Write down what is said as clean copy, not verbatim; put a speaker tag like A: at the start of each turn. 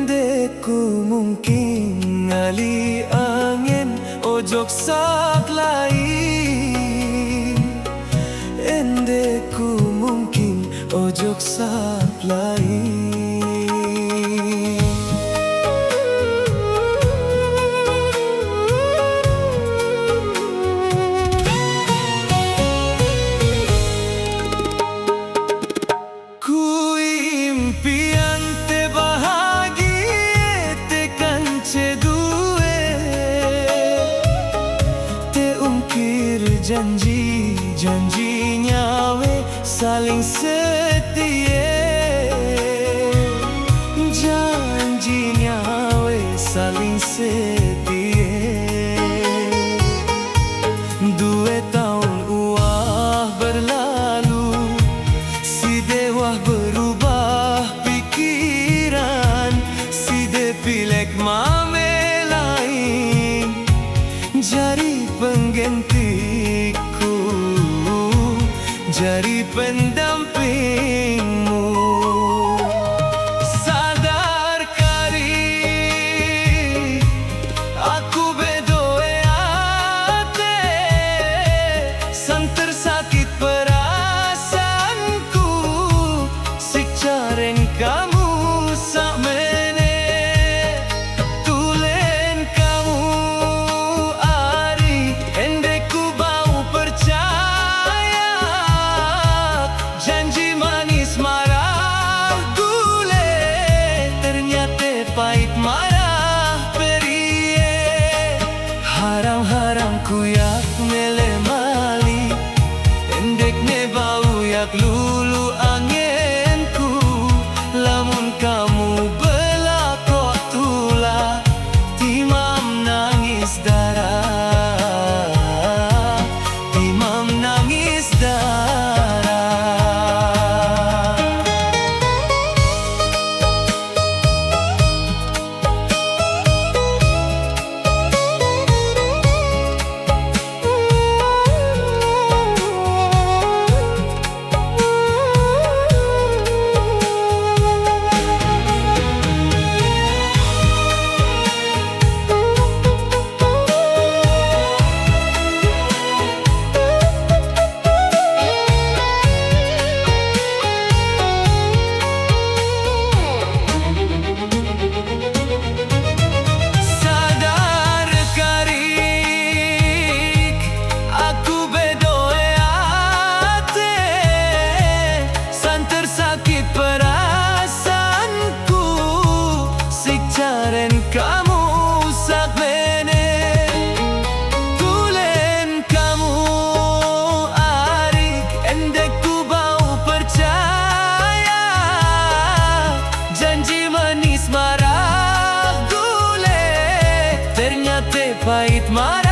A: Endeku mungkin ngali angin ojok sak lain. Endeku mungkin ojok sak lain. Ku impian te bahagia te kance due, te ungkir janji nyawe saling setia. Janji nyawe saling setia. 2 tahun uah berlalu, si dewa berubah pikiran, si de pilek mame lain jadi penggantiku, jadi pendampingmu. Sadar kari aku bedoe ate, santer sakit perasaanku, sik caren kamu sak mene. Tulen kamu ari endeku bau percaya, janji manis marah gule, ternyata pahit marah perie. Haram ku yak mele mali, endek ne bau yak lulu angenku. Lamun kamu belakok tula, timam nangis darah, timam nangis darah. Kamu sak mene, tulen kamu arik endeku bau percaya, janji manis marah gule, ternyata pahit marah.